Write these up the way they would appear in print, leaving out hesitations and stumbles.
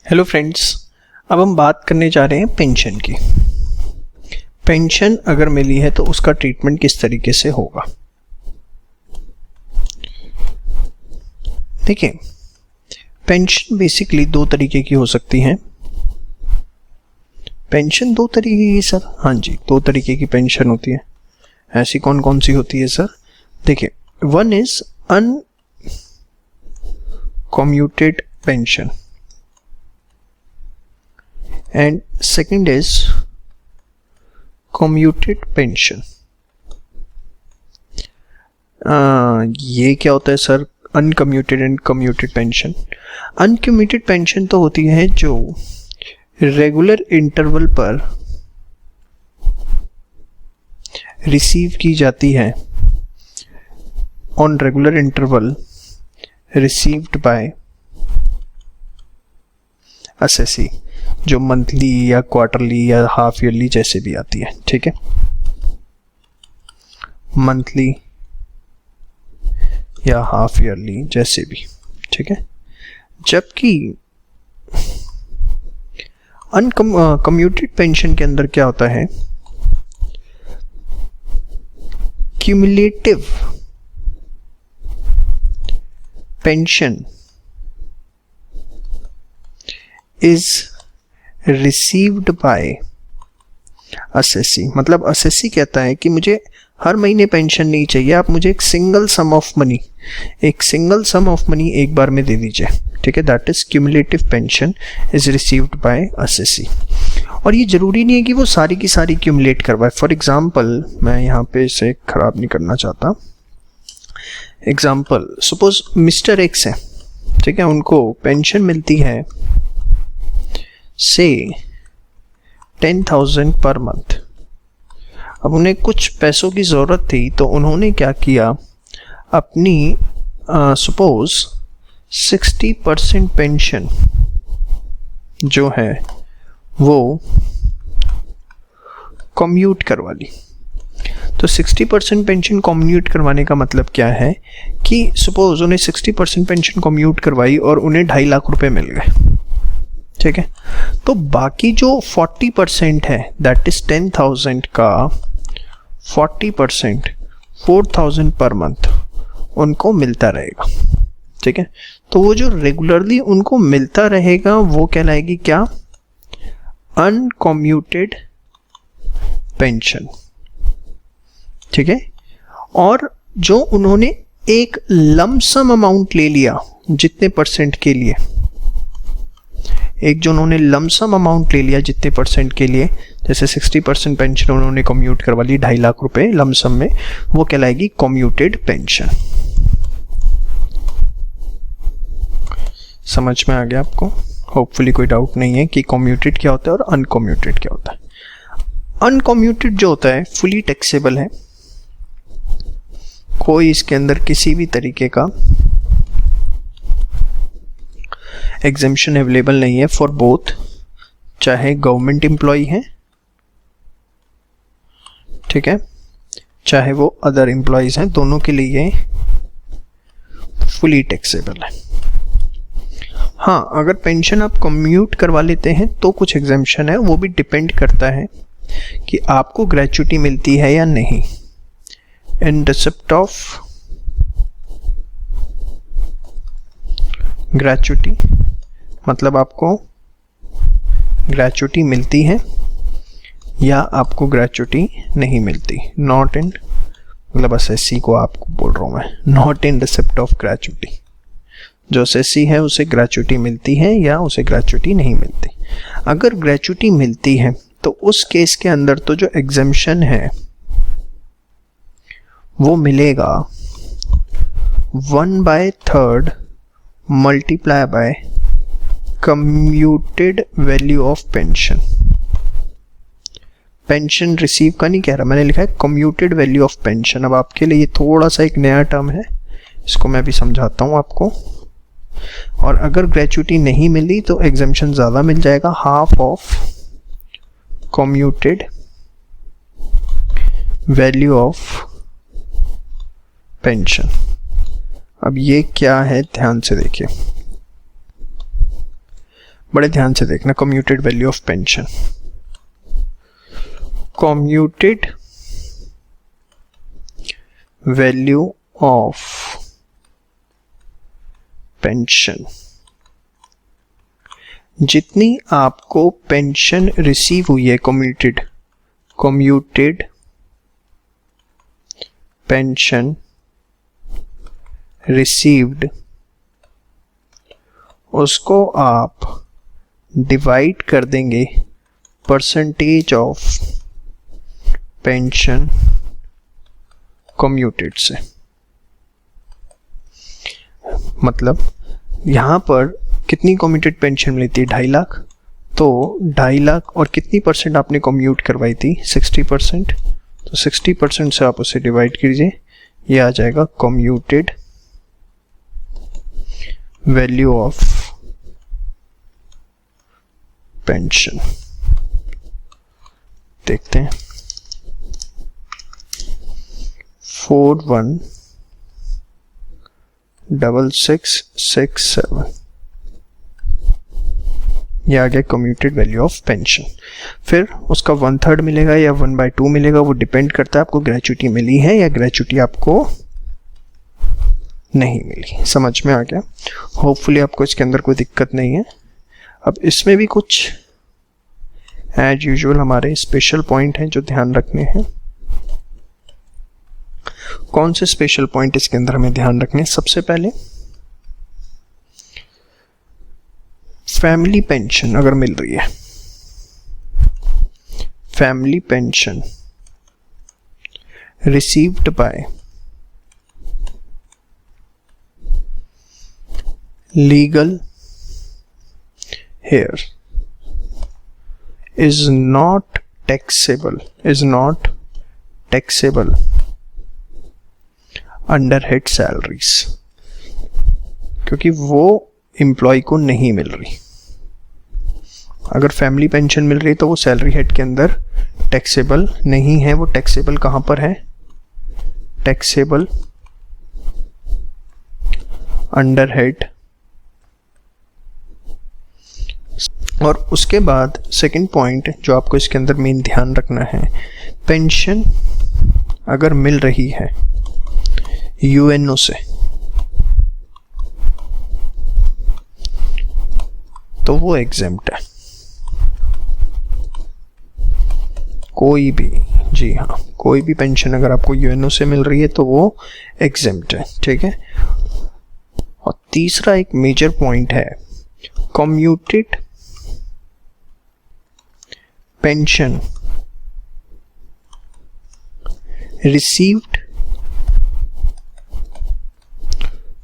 Hello friends, अब हम बात करने जा रहे हैं पेंशन की। पेंशन अगर मिली है तो उसका ट्रीटमेंट किस तरीके से होगा। देखिए, पेंशन बेसिकली दो तरीके की हो सकती हैं। पेंशन दो तरीके की सर? हाँ जी, दो तरीके की पेंशन होती है। ऐसी कौन कौन सी होती है सर? देखिए, one is uncommuted pension and second is commuted pension। ये क्या होता है sir? Uncommuted and commuted pension. Uncommuted pension तो होती है जो रेगुलर इंटरवल पर रिसीव की जाती है, on regular interval received by assessee, जो मंथली या क्वार्टरली या हाफ ईयरली जैसे भी आती है। ठीक है, मंथली या हाफ ईयरली जैसे भी। ठीक है, जबकि अनकम्यूटेड पेंशन के अंदर क्या होता है? Cumulative pension is received by assessee. मतलब असेसी कहता है कि मुझे हर महीने पेंशन नहीं चाहिए, आप मुझे एक सिंगल सम ऑफ मनी एक बार में दे दीजिए। ठीक है, that is cumulative pension is received by assessee. और ये जरूरी नहीं है कि वो सारी की सारी क्यूमुलेट करवाए। फॉर एग्जाम्पल, मैं यहाँ पे इसे खराब नहीं करना चाहता। एग्जाम्पल, सपोज मिस्टर एक्स है, ठीक है, उनको पेंशन मिलती है से 10,000 पर मंथ। अब उन्हें कुछ पैसों की ज़रूरत थी, तो उन्होंने क्या किया, अपनी सपोज 60% पेंशन जो है वो कम्यूट करवा ली। तो 60% पेंशन कम्यूट करवाने का मतलब क्या है कि सपोज उन्हें 60% पेंशन कम्यूट करवाई और उन्हें 2.5 लाख रुपए मिल गए। ठीक है, तो बाकी जो 40% है, दैट इज 10,000 का 40% 4,000 पर मंथ उनको मिलता रहेगा। ठीक है, तो वो जो रेगुलरली उनको मिलता रहेगा वो कहलाएगी क्या? Uncommuted pension. ठीक है, और जो उन्होंने एक लमसम अमाउंट ले लिया, जितने परसेंट के लिए, एक जो उन्होंने लमसम अमाउंट ले लिया जितने परसेंट के लिए, जैसे 60% पेंशन उन्होंने कम्यूट करवा ली 2.5 लाख रुपए लमसम में, वो कहलाएगी कम्यूटेड पेंशन। समझ में आ गया आपको? होपफुली कोई डाउट नहीं है कि कम्यूटेड क्या होता है और अनकम्यूटेड क्या होता है। अनकम्यूटेड जो होता है फुली टैक्सेबल है, कोई इसके अंदर किसी भी तरीके का एग्जेम्पशन अवेलेबल नहीं है फॉर बोथ, चाहे गवर्नमेंट एम्प्लॉय है, ठीक है, चाहे वो अदर एम्प्लॉयज हैं, दोनों के लिए ये फुली टैक्सेबल है। हाँ, अगर पेंशन आप कम्यूट करवा लेते हैं तो कुछ एग्जेम्पशन है, वो भी डिपेंड करता है कि आपको ग्रेच्युटी मिलती है या नहीं। इन रिसिप्ट ऑफ ग्रेच्युटी, मतलब आपको ग्रेच्युटी मिलती है या आपको ग्रेच्युटी नहीं मिलती। नॉट इन, मतलब असेसी को आपको बोल रहा हूँ मैं, not in receipt of gratuity. जो असेसी है उसे ग्रेच्युटी मिलती है या उसे ग्रेच्युटी नहीं मिलती। अगर ग्रेच्युटी मिलती है तो उस केस के अंदर तो जो एग्जेम्पशन है वो मिलेगा 1/3 multiply by commuted value of pension. Pension receive का नहीं कह रहा, मैंने लिखा है कम्यूटेड वैल्यू ऑफ पेंशन। अब आपके लिए ये थोड़ा सा एक नया टर्म है, इसको मैं भी समझाता हूँ आपको। और अगर ग्रेच्युटी नहीं मिली तो एग्जेम्पशन ज़्यादा मिल जाएगा, half of commuted value of pension. अब ये क्या है ध्यान से देखिए। बड़े ध्यान से देखना, commuted value of pension, commuted value of pension, जितनी आपको पेंशन रिसीव हुई है, कम्यूटेड पेंशन रिसीव्ड, उसको आप डिवाइड कर देंगे परसेंटेज ऑफ पेंशन कम्यूटेड से। मतलब यहां पर कितनी कम्यूटेड पेंशन मिली थी, 2.5 लाख, तो 2.5 लाख और कितनी परसेंट आपने कम्यूट करवाई थी, 60%, तो 60% से आप उसे डिवाइड कीजिए, ये आ जाएगा कम्यूटेड वैल्यू ऑफ पेंशन। देखते हैं 416667, ये आ गया कम्यूटेड वैल्यू ऑफ पेंशन। फिर उसका 1/3 मिलेगा या 1/2 मिलेगा, वो डिपेंड करता है आपको ग्रेच्युटी मिली है या ग्रेच्युटी आपको नहीं मिली। समझ में आ गया? होपफुली आपको इसके अंदर कोई दिक्कत नहीं है। अब इसमें भी कुछ एज यूजुअल हमारे स्पेशल पॉइंट हैं जो ध्यान रखने हैं। कौन से स्पेशल पॉइंट इसके अंदर हमें ध्यान रखने हैं? सबसे पहले फैमिली पेंशन अगर मिल रही है, family pension received by legal heir is not taxable under head salaries, क्योंकि वो एम्प्लॉय को नहीं मिल रही। अगर फैमिली पेंशन मिल रही तो वो सैलरी हेड के अंदर टैक्सेबल नहीं है। वो टैक्सेबल कहां पर है? Taxable under head. और उसके बाद सेकंड पॉइंट जो आपको इसके अंदर मेन ध्यान रखना है, पेंशन अगर मिल रही है यूएनओ से तो वो एग्जेम्प्ट है। कोई भी, जी हाँ, कोई भी पेंशन अगर आपको यूएनओ से मिल रही है तो वो एग्जेम्प्ट है। ठीक है। और तीसरा एक मेजर पॉइंट है, commuted pension received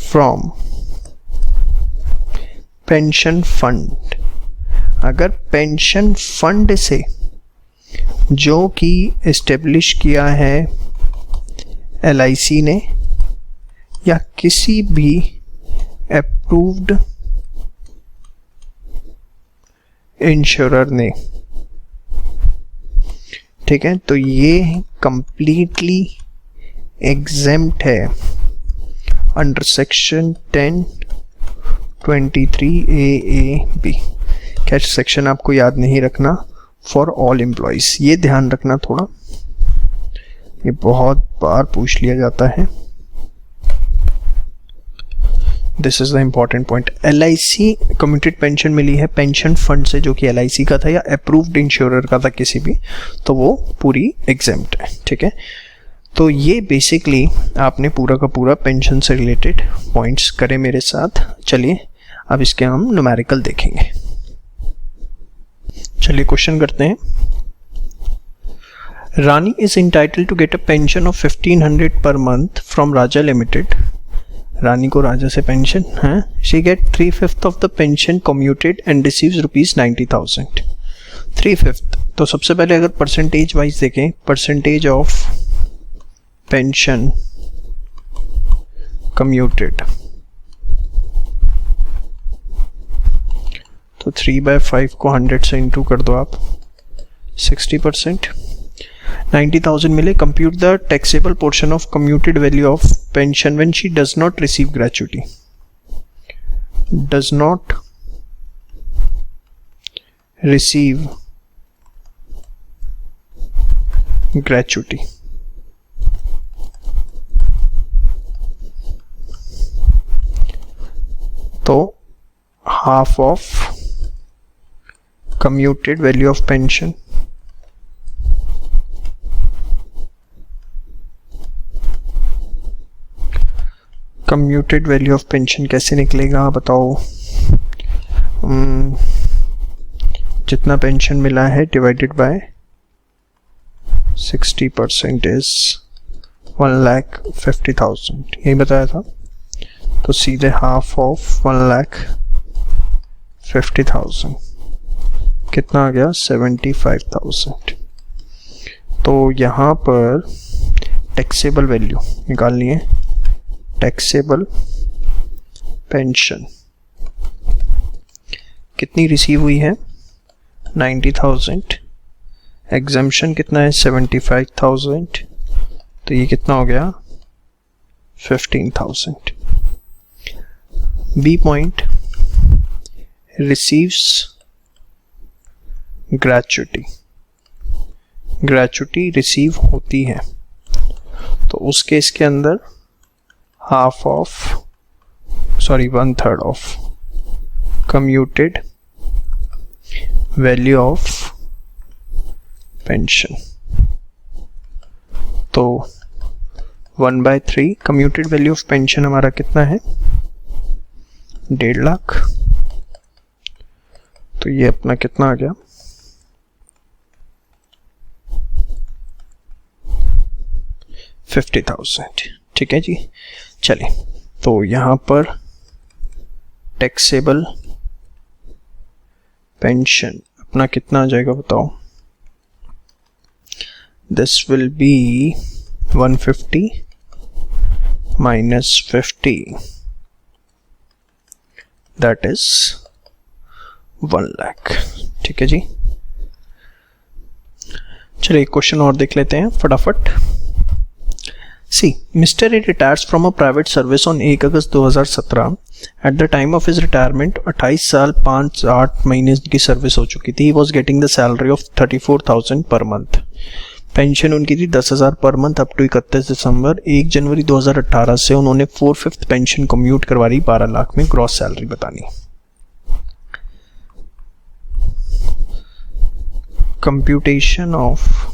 from pension fund. अगर पेंशन फंड से जो कि एस्टेब्लिश किया है एलआईसी ने या किसी भी अप्रूव्ड इंश्योरर ने, ठीक है, तो ये कंप्लीटली एग्जेम्प्ट है अंडर सेक्शन 1023 A क्या सेक्शन आपको याद नहीं रखना, फॉर ऑल एम्प्लॉयज। ये ध्यान रखना थोड़ा, ये बहुत बार पूछ लिया जाता है। This is the important point. LIC commuted pension मिली है पेंशन फंड से जो कि एलआईसी का था या अप्रूव्ड इंश्योरर का था किसी भी, तो वो पूरी एग्जेम्प्ट है। ठीक है। तो ये बेसिकली आपने पूरा का पूरा पेंशन से रिलेटेड पॉइंट्स करे मेरे साथ। चलिए अब इसके हम न्यूमेरिकल देखेंगे। चलिए क्वेश्चन करते हैं। Rani is entitled to get a pension of 1500 per month from Raja limited. Rani को राजा से पेंशन है। She get 3/5 of the pension commuted and receives ₹90,000। 3/5, तो सबसे पहले अगर परसेंटेज वाइज देखें, परसेंटेज ऑफ पेंशन कम्यूटेड, तो 3/5 को 100 से इंटू कर दो आप, 60%। 90,000 मिले। Compute the taxable portion of commuted value of pension when she does not receive gratuity. Does not receive gratuity. तो half of commuted value of pension commuted value of pension कैसे निकलेगा बताओ? जितना पेंशन मिला है डिवाइडेड बाय 60% इज 1,50,000, यही बताया था। तो सीधे हाफ ऑफ 1,50,000 कितना आ गया? 75,000। तो यहाँ पर टैक्सेबल वैल्यू निकालनी है। टैक्सेबल पेंशन कितनी रिसीव हुई है? 90,000। एग्जम्पशन कितना है? 75,000। तो ये कितना हो गया? 15,000। B point receives gratuity. Gratuity receive होती है तो उस केस के अंदर half of 1/3 of commuted value of pension. तो 1/3 कम्यूटेड वैल्यू ऑफ पेंशन हमारा कितना है? 1.5 लाख। तो ये अपना कितना आ गया? 50,000। ठीक है जी। चलिए, तो यहां पर टैक्सेबल पेंशन अपना कितना आ जाएगा बताओ? This will be 150 minus 50, that is 1 lakh. ठीक है जी। चलिए एक क्वेश्चन और देख लेते हैं फटाफट। See, mister A retires from a private service on 1 August 2017। At the time of his retirement 28 साल 5-8 महीने की सर्विस हो चुकी थी। He was getting the salary of 34,000 per month. Pension उनकी थी 10,000 पर मंथ अप टू 31 दिसंबर। 1 जनवरी 2018 से उन्होंने 4/5 पेंशन कम्यूट करवा ली 12 लाख में। ग्रॉस सैलरी बतानी। Computation of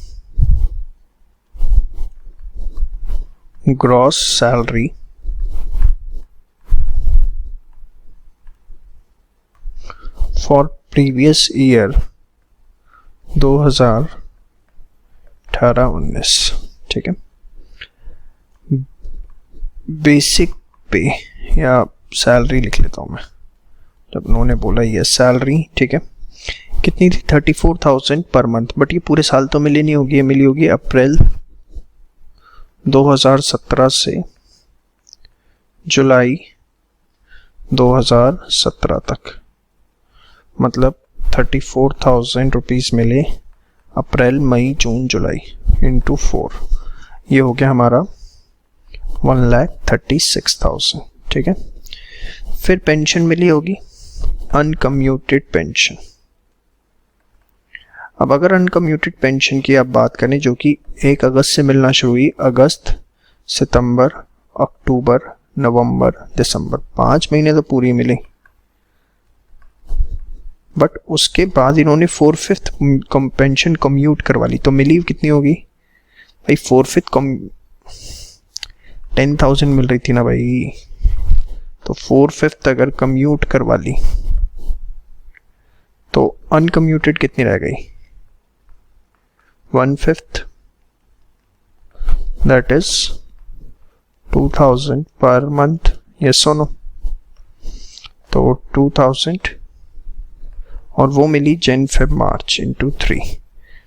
gross salary for previous year 2018-19। ठीक है। बेसिक पे या सैलरी लिख लेता हूं मैं, जब उन्होंने बोला ये सैलरी। ठीक है। कितनी थी? 34,000 पर मंथ। बट ये पूरे साल तो मिली नहीं होगी, ये मिली होगी अप्रैल 2017 से जुलाई 2017 तक। मतलब 34,000 रुपीज़ मिले अप्रैल मई जून जुलाई इंटू 4। ये हो गया हमारा 1,36,000। ठीक है। फिर पेंशन मिली होगी अनकम्यूटेड पेंशन। अब अगर अनकम्यूटेड पेंशन की आप बात करें जो कि 1 अगस्त से मिलना शुरू हुई, अगस्त, सितंबर, अक्टूबर, नवंबर, दिसंबर, 5 महीने तो पूरी मिली। बट उसके बाद इन्होंने 4/5 पेंशन कम्यूट करवा ली। तो मिली कितनी होगी भाई? 4/5 10,000 मिल रही थी ना भाई। तो 4/5 अगर कम्यूट करवा ली तो अनकम्यूटेड कितनी रह गई? 1/5, that is 2,000 per month। yes or no? तो 2,000 और वो मिली जन फेब मार्च इंटू 3।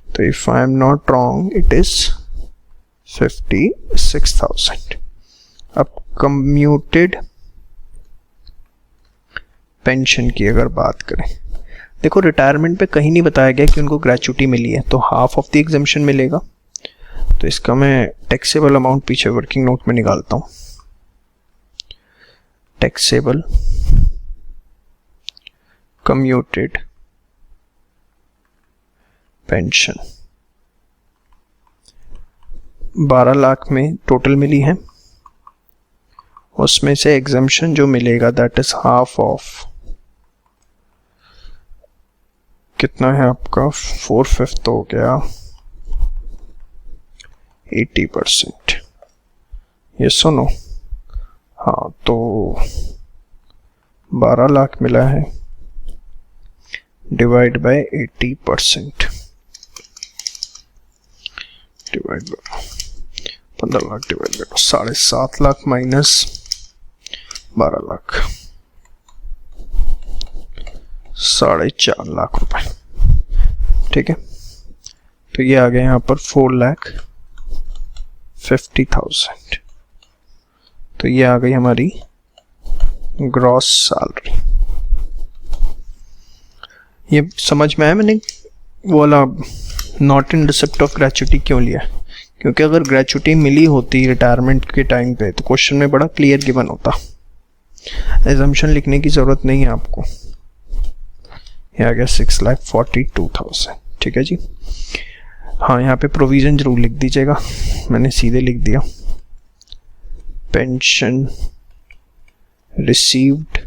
तो if I am not wrong it is 56,000। अब कम्यूटेड पेंशन की अगर बात करें, देखो रिटायरमेंट पे कहीं नहीं बताया गया कि उनको ग्रेचुटी मिली है, तो हाफ ऑफ द एग्जम्पशन मिलेगा। तो इसका मैं टैक्सेबल अमाउंट पीछे वर्किंग नोट में निकालता हूं। टैक्सेबल कम्यूटेड पेंशन 12 लाख में टोटल मिली है, उसमें से एग्जम्पशन जो मिलेगा दैट इज हाफ ऑफ, कितना है आपका 4/5 हो गया 80%। ये सुनो, हाँ तो 12 लाख मिला है divide by 80%, divide by 15 lakh divide by 7.5 lakh minus 12 lakh 4.5 lakh रुपए। ठीक है, तो ये आ गया यहाँ पर 4,50,000। तो ये आ गई हमारी ग्रॉस सैलरी। ये समझ में आया मैंने वो वाला not in receipt of gratuity क्यों लिया, क्योंकि अगर ग्रेचुटी मिली होती रिटायरमेंट के टाइम पे तो क्वेश्चन में बड़ा क्लियर गिवन होता, एजम्पशन लिखने की जरूरत नहीं है आपको। ये आ गया 6,42,000। ठीक है जी, हाँ यहाँ पे प्रोविजन जरूर लिख दीजिएगा, मैंने सीधे लिख दिया pension received,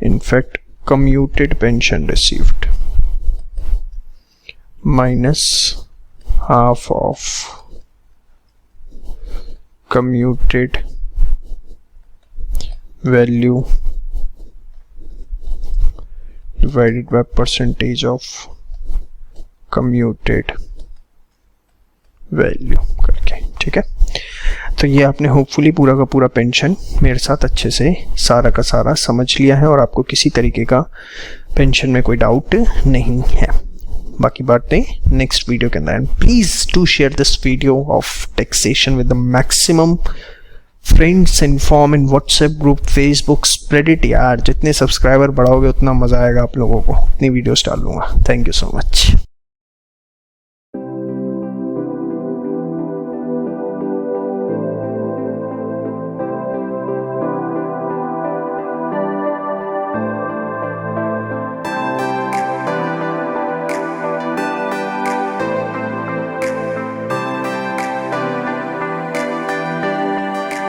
in fact commuted pension received minus half of commuted value divided by percentage of commuted value करके। ठीक है, तो ये आपने होपफुली पूरा का पूरा पेंशन मेरे साथ अच्छे से सारा का सारा समझ लिया है और आपको किसी तरीके का पेंशन में कोई डाउट नहीं है। बाकी बातें नेक्स्ट वीडियो के अंदर। Please do share this video of taxation with the maximum friends, inform in WhatsApp group, Facebook, spread it यार। जितने सब्सक्राइबर बढ़ाओगे उतना मज़ा आएगा आप लोगों को, उतनी वीडियोस डालूंगा। Thank you so much.